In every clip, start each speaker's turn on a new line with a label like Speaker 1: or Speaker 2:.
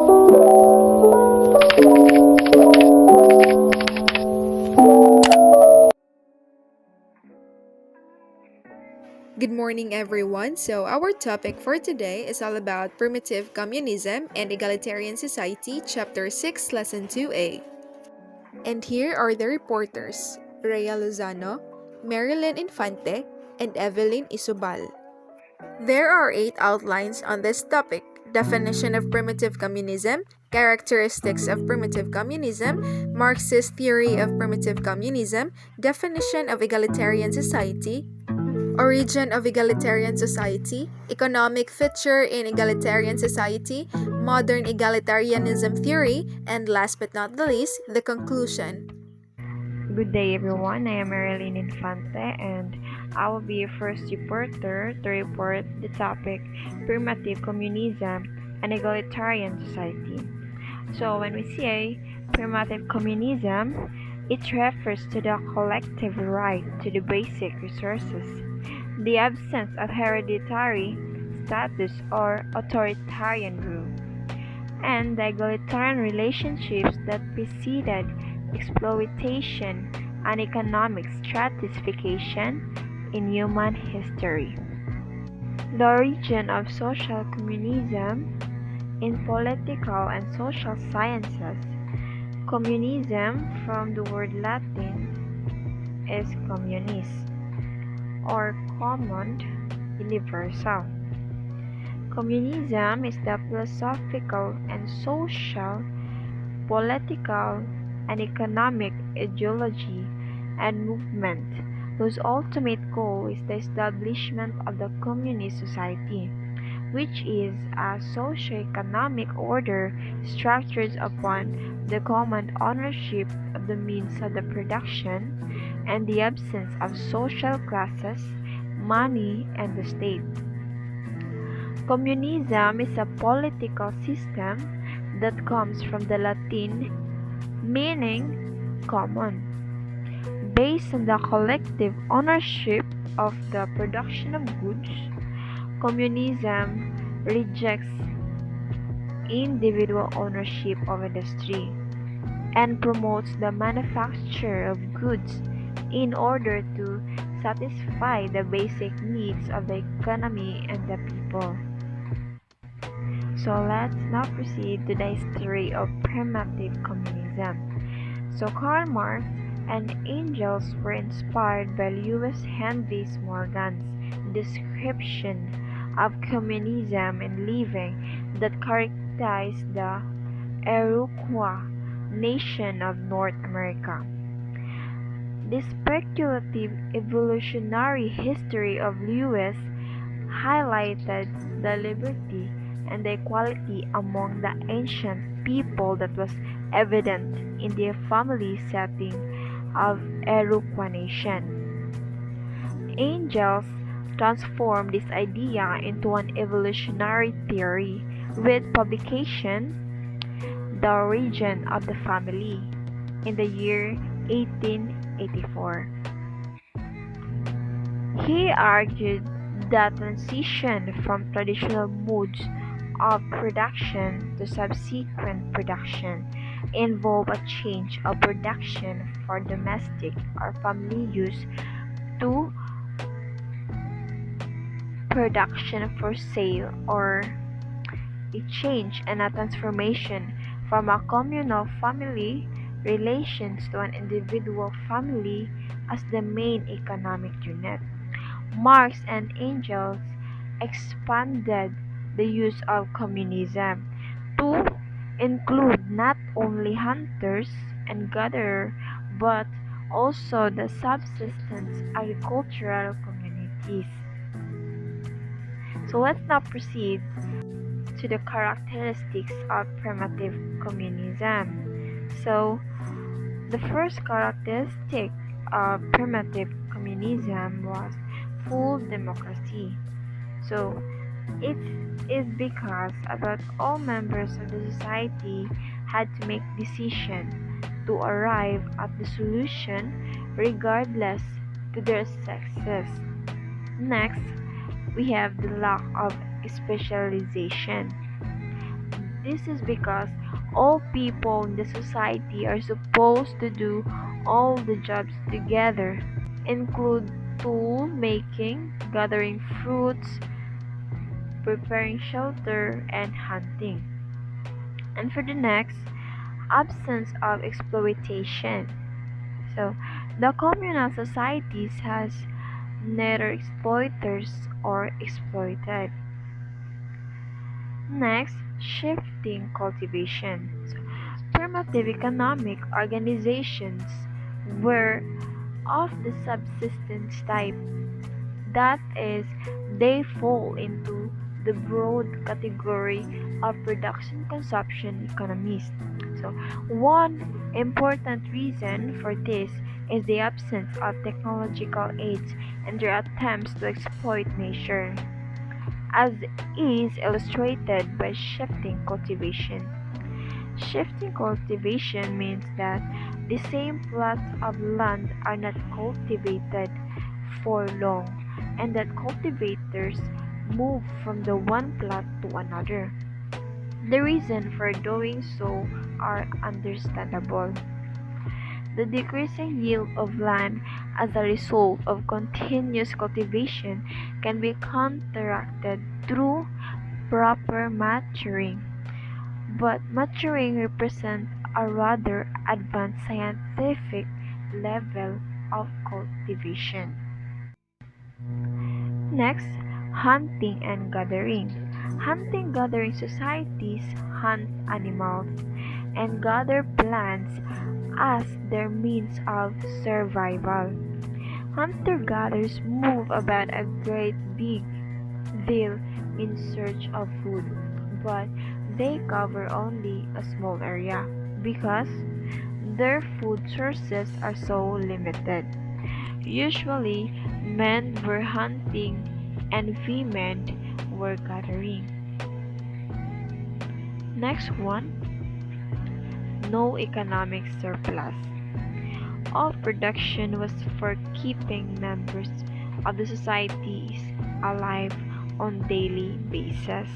Speaker 1: Good morning, everyone. So, our topic for today is all about primitive communism and egalitarian society, Chapter 6, Lesson 2A. And here are the reporters Rhea Lozano, Marilyn Infante, and Evelyn Isobal. There are 8 outlines on this topic: definition of primitive communism, characteristics of primitive communism, Marxist theory of primitive communism, definition of egalitarian society, origin of egalitarian society, economic feature in egalitarian society, modern egalitarianism theory, and last but not the least, the conclusion.
Speaker 2: Good day, everyone. I am Marilyn Infante, and I will be your first reporter to report the topic primitive communism and egalitarian society. So, when we say primitive communism, it refers to the collective right to the basic resources, the absence of hereditary status or authoritarian rule, and the egalitarian relationships that preceded exploitation and economic stratification in human history. The origin of social communism in political and social sciences. Communism, from the word Latin, is communis, or common, universal. Communism is the philosophical and social, political, and economic ideology and movement whose ultimate goal is the establishment of the communist society, which is a socio-economic order structured upon the common ownership of the means of the production and the absence of social classes, money, and the state. Communism is a political system that comes from the Latin meaning common, based on the collective ownership of the production of goods. Communism rejects individual ownership of industry and promotes the manufacture of goods in order to satisfy the basic needs of the economy and the people. So let's now proceed to the history of primitive communism. So Karl Marx and Engels were inspired by Lewis Henry Morgan's description of communism and living that characterized the Iroquois nation of North America. The speculative evolutionary history of Lewis highlighted the liberty and the equality among the ancient people that was evident in the family setting of Iroquois nation. Engels transformed this idea into an evolutionary theory with publication The Origin of the Family in the year 1884. He argued that transition from traditional modes of production to subsequent production involve a change of production for domestic or family use to production for sale, or a change and a transformation from a communal family relations to an individual family as the main economic unit. Marx and Engels expanded the use of communism to include not only hunters and gatherers but also the subsistence agricultural communities. So let's now proceed to the characteristics of primitive communism. So the first characteristic of primitive communism was full democracy. So it is because about all members of the society had to make decisions to arrive at the solution regardless to their sexes. Next, we have the lack of specialization. This is because all people in the society are supposed to do all the jobs together, include tool making, gathering fruits, preparing shelter, and hunting. And for the next, absence of exploitation. So, the communal societies has neither exploiters or exploited. Next, shifting cultivation. So, primitive economic organizations were of the subsistence type. That is, they fall into the broad category of production consumption economies. So, one important reason for this is the absence of technological aids and their attempts to exploit nature, as is illustrated by shifting cultivation. Shifting cultivation means that the same plots of land are not cultivated for long, and that cultivators move from the one plot to another. The reason for doing so are understandable. The decreasing yield of land as a result of continuous cultivation can be counteracted through proper maturing, but maturing represents a rather advanced scientific level of cultivation. Next, hunting and gathering. Hunting-gathering societies hunt animals and gather plants as their means of survival. Hunter-gatherers move about a great big deal in search of food, but they cover only a small area because their food sources are so limited. Usually, men were hunting and women were gathering. Next one, no economic surplus. All production was for keeping members of the societies alive on daily basis.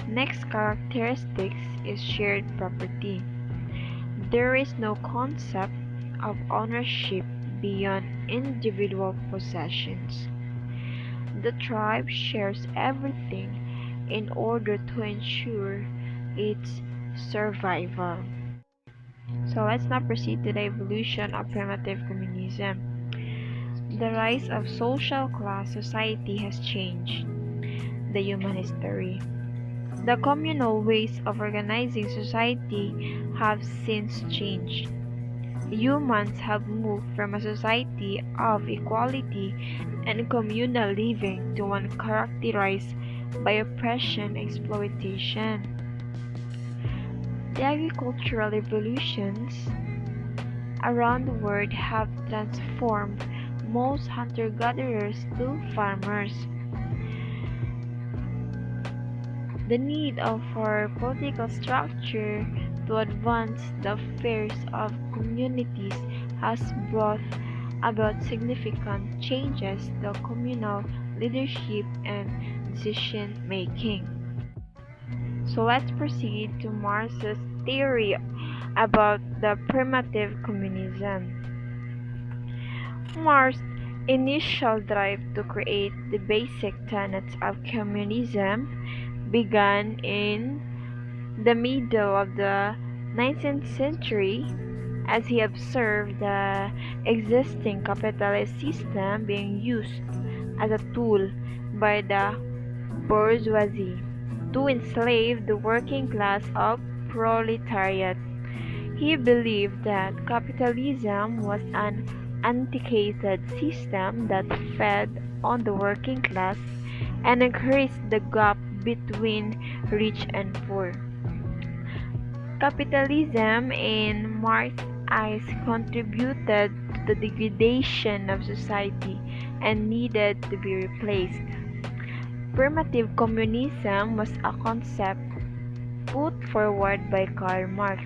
Speaker 2: Next characteristics is shared property. There is no concept of ownership beyond individual possessions. The tribe shares everything in order to ensure its survival. So let's now proceed to the evolution of primitive communism. The rise of social class society has changed the human history. The communal ways of organizing society have since changed. Humans have moved from a society of equality and communal living to one characterized by oppression and exploitation. The agricultural revolutions around the world have transformed most hunter-gatherers to farmers. The need for political structure to advance the affairs of communities has brought about significant changes to communal leadership and decision making. So let's proceed to Marx's theory about the primitive communism. Marx's initial drive to create the basic tenets of communism began in the middle of the 19th century as he observed the existing capitalist system being used as a tool by the bourgeoisie to enslave the working class of proletariat. He believed that capitalism was an antiquated system that fed on the working class and increased the gap between rich and poor. Capitalism, in Marx's eyes, contributed to the degradation of society and needed to be replaced. Primitive communism was a concept put forward by Karl Marx.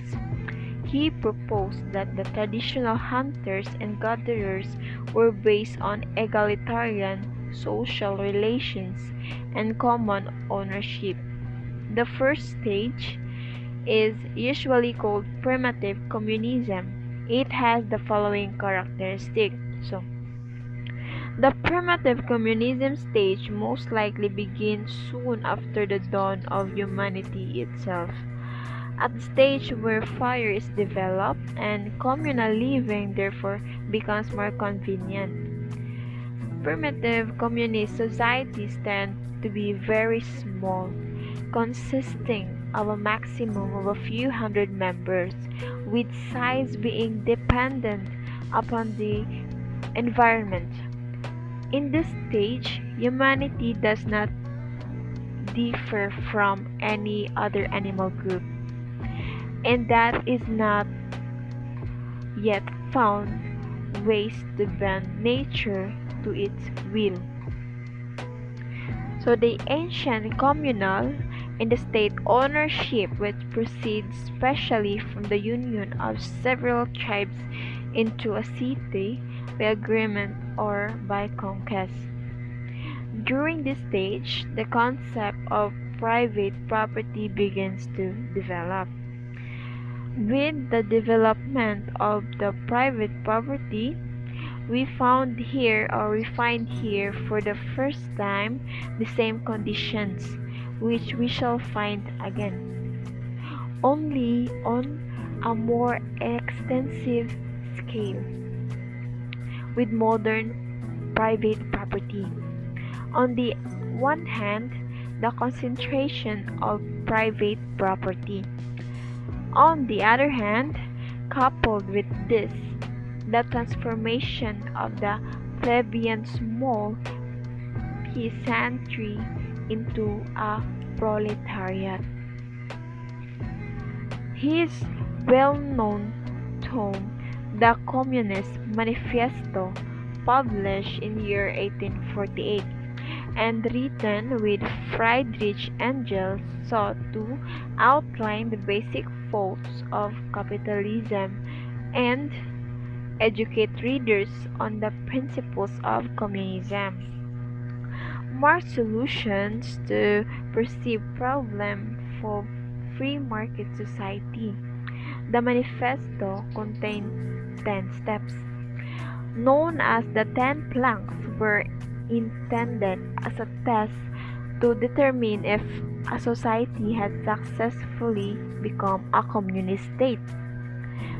Speaker 2: He proposed that the traditional hunters and gatherers were based on egalitarian social relations and common ownership. The first stage, is usually called primitive communism. It has the following characteristics. So, the primitive communism stage most likely begins soon after the dawn of humanity itself, at the stage where fire is developed and communal living therefore becomes more convenient. Primitive communist societies tend to be very small, consisting of a maximum of a few hundred members, with size being dependent upon the environment. In this stage, humanity does not differ from any other animal group, and that is not yet found ways to bend nature to its will. So the ancient communal and the state ownership which proceeds specially from the union of several tribes into a city by agreement or by conquest. During this stage, the concept of private property begins to develop. With the development of the private property, we find here for the first time the same conditions which we shall find again, only on a more extensive scale with modern private property. On the one hand, the concentration of private property. On the other hand, coupled with this, the transformation of the plebeian small peasantry into a proletariat. His well-known tome, The Communist Manifesto, published in year 1848 and written with Friedrich Engels, sought to outline the basic faults of capitalism and educate readers on the principles of communism. Marx's solutions to perceived problem for free market society. The manifesto contained 10 steps, known as the 10 planks, were intended as a test to determine if a society had successfully become a communist state.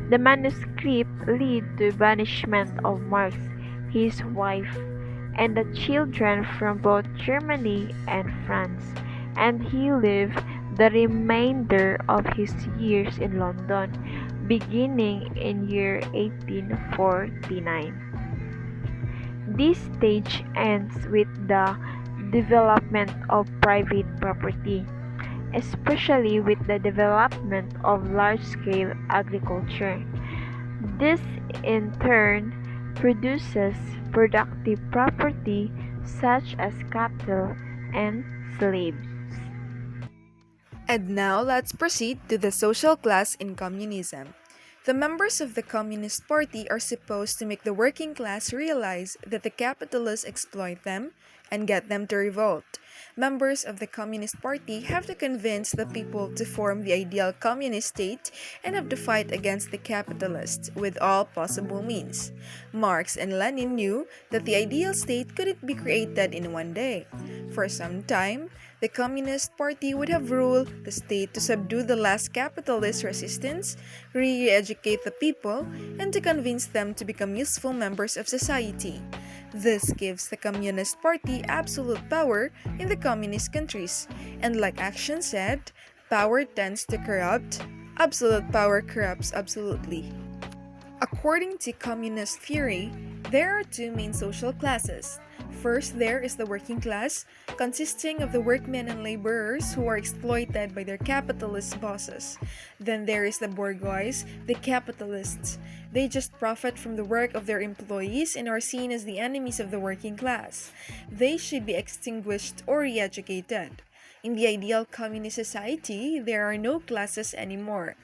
Speaker 2: The manuscript led to banishment of Marx, his wife, and the children from both Germany and France, and he lived the remainder of his years in London, beginning in year 1849. This stage ends with the development of private property, especially with the development of large-scale agriculture. This in turn produces productive property such as cattle and slaves.
Speaker 1: And now let's proceed to the social class in communism. The members of the Communist Party are supposed to make the working class realize that the capitalists exploit them and get them to revolt. Members of the Communist Party have to convince the people to form the ideal communist state and have to fight against the capitalists with all possible means. Marx and Lenin knew that the ideal state couldn't be created in one day. For some time, the Communist Party would have ruled the state to subdue the last capitalist resistance, re-educate the people, and to convince them to become useful members of society. This gives the Communist Party absolute power in the communist countries, and like Action said, power tends to corrupt, absolute power corrupts absolutely. According to communist theory, there are two main social classes. First, there is the working class, consisting of the workmen and laborers who are exploited by their capitalist bosses. Then there is the bourgeois, the capitalists. They just profit from the work of their employees and are seen as the enemies of the working class. They should be extinguished or re-educated. In the ideal communist society, there are no classes anymore.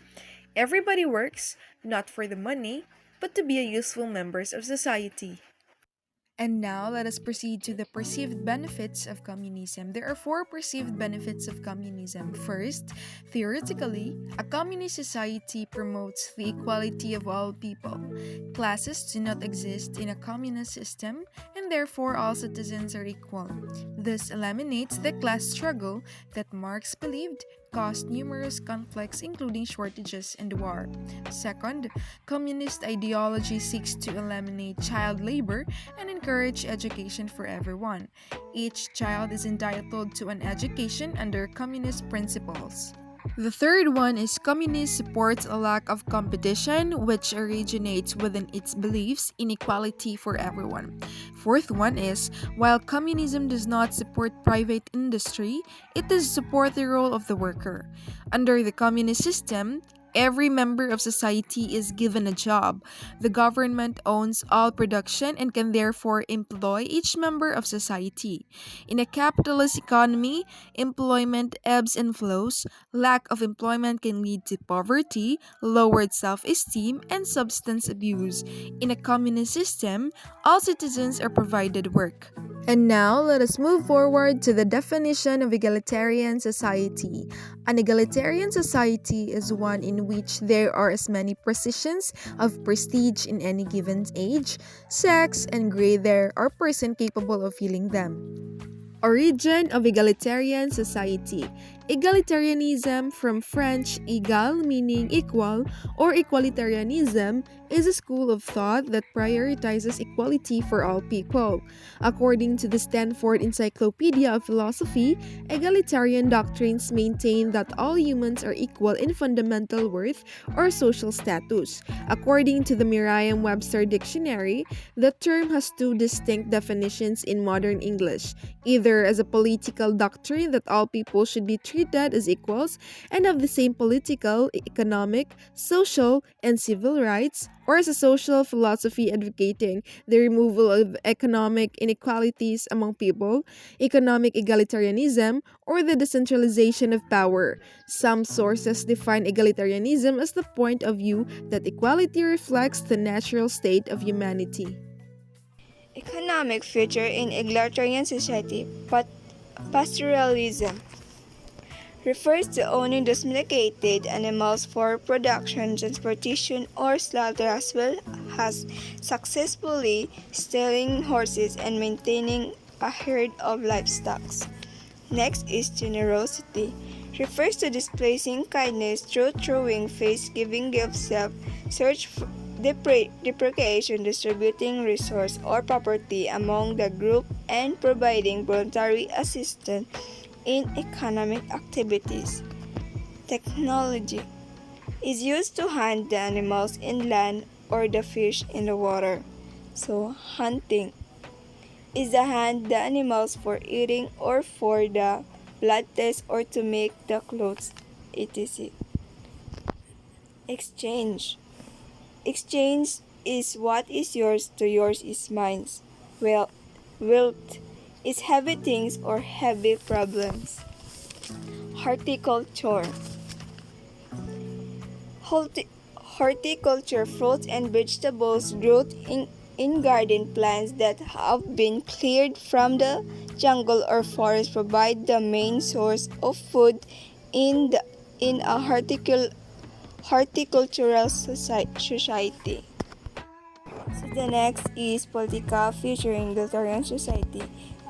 Speaker 1: Everybody works, not for the money, but to be a useful members of society. And now let us proceed to the perceived benefits of communism. There are four perceived benefits of communism. First, theoretically, a communist society promotes the equality of all people. Classes do not exist in a communist system, and therefore all citizens are equal. This eliminates the class struggle that Marx believed caused numerous conflicts, including shortages and war. Second, communist ideology seeks to eliminate child labor and encourage education for everyone. Each child is entitled to an education under communist principles. The third one is communist supports a lack of competition, which originates within its beliefs in equality for everyone. Fourth one is while communism does not support private industry, it does support the role of the worker. Under the communist system, every member of society is given a job. The government owns all production and can therefore employ each member of society. In a capitalist economy, employment ebbs and flows. Lack of employment can lead to poverty, lowered self esteem, and substance abuse. In a communist system, all citizens are provided work. And now, let us move forward to the definition of egalitarian society. An egalitarian society is one in which there are as many positions of prestige in any given age, sex, and grade there or person capable of filling them. Origin of egalitarian society. Egalitarianism, from French égal meaning equal, or equalitarianism, is a school of thought that prioritizes equality for all people. According to the Stanford Encyclopedia of Philosophy, egalitarian doctrines maintain that all humans are equal in fundamental worth or social status. According to the Merriam-Webster Dictionary, the term has two distinct definitions in modern English, either as a political doctrine that all people should be treated as equals and have the same political, economic, social, and civil rights, or as a social philosophy advocating the removal of economic inequalities among people, economic egalitarianism, or the decentralization of power. Some sources define egalitarianism as the point of view that equality reflects the natural state of humanity.
Speaker 3: Economic future in egalitarian society, pastoralism refers to owning domesticated animals for production, transportation, or slaughter, as well as successfully stealing horses and maintaining a herd of livestock. Next is generosity. Refers to displaying kindness through throwing face, giving gifts, search for depreciation, distributing resource or property among the group, and providing voluntary assistance in economic activities. Technology is used to hunt the animals in land or the fish in the water. So, hunting is to hunt the animals for eating or for the blood test or to make the clothes, etc. Exchange. Exchange is what is yours to yours is mine. Wealth is heavy things or heavy problems. Horticulture. Horticulture, fruits and vegetables growth in garden plants that have been cleared from the jungle or forest provide the main source of food in a horticultural society. So the next is political future in egalitarian society.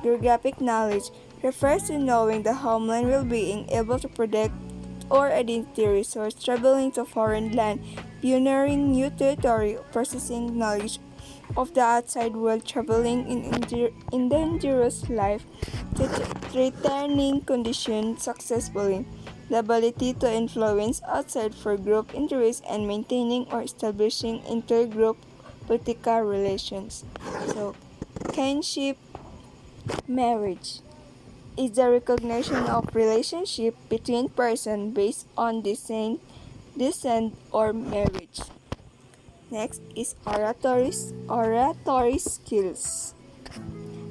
Speaker 3: Geographic knowledge refers to knowing the homeland well-being, able to predict or identify resource, traveling to foreign land, pioneering new territory, processing knowledge of the outside world, traveling in dangerous life, returning conditions successfully, the ability to influence outside for group interests, and maintaining or establishing intergroup political relations. So, kinship marriage is the recognition of relationship between persons based on descent or marriage. Next is oratory skills.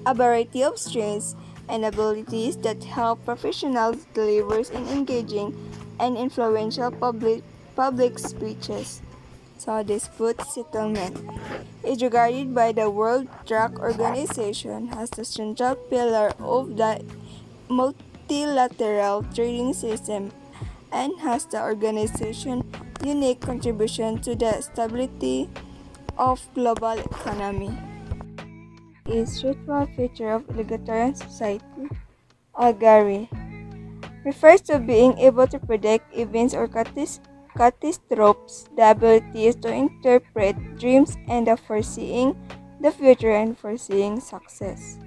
Speaker 3: A variety of strengths and abilities that help professionals deliver in engaging and influential public speeches. So dispute settlement is regarded by the World Drug Organization as the central pillar of the multilateral trading system and has the organization's unique contribution to the stability of global economy. Is ritual feature of egalitarian society. Algari refers to being able to predict events or catastrophes. The ability is to interpret dreams and the foreseeing the future and foreseeing success.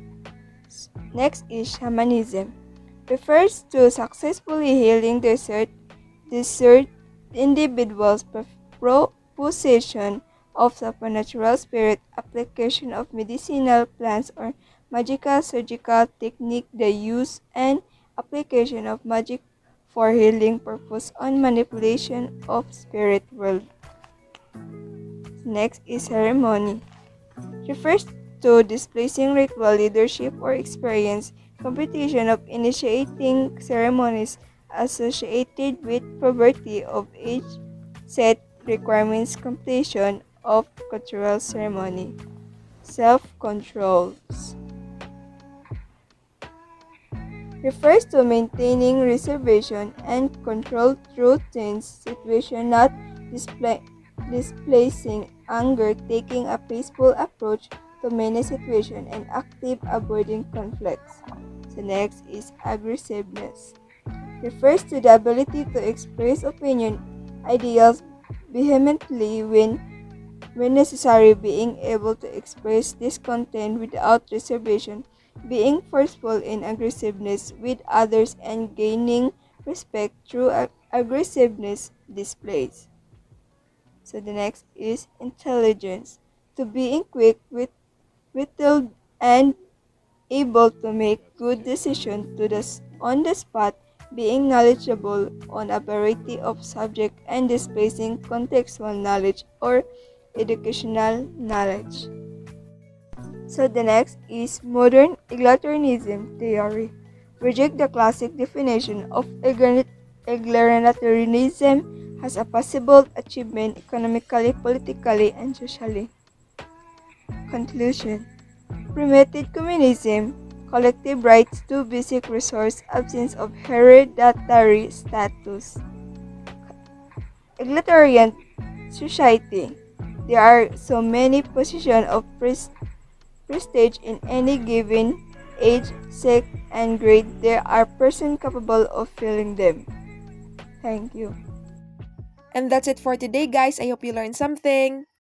Speaker 3: Next is shamanism. Refers to successfully healing desert individuals possession of supernatural spirit, application of medicinal plants or magical surgical technique, the use and application of magic for healing purpose on manipulation of spirit world. Next is ceremony. Refers to displacing ritual leadership or experience, competition of initiating ceremonies associated with poverty of age, set requirements, completion of cultural ceremony. Self-controls refers to maintaining reservation and control through tense situation, not displacing anger, taking a peaceful approach to many situations, and active avoiding conflicts. So next is aggressiveness. Refers to the ability to express opinion, ideals vehemently when necessary, being able to express discontent without reservation, being forceful in aggressiveness with others, and gaining respect through aggressiveness displays. So the next is intelligence. To being quick, witted, and able to make good decisions on the spot, being knowledgeable on a variety of subjects and displaying contextual knowledge or educational knowledge. So the next is modern egalitarianism theory. Reject the classic definition of egalitarianism as a possible achievement economically, politically, and socially. Conclusion. Primitive communism, collective rights to basic resource, absence of hereditary status. Egalitarian society. There are so many positions of prestige in any given age, sex, and grade. There are persons capable of filling them. Thank you.
Speaker 1: And that's it for today, guys. I hope you learned something.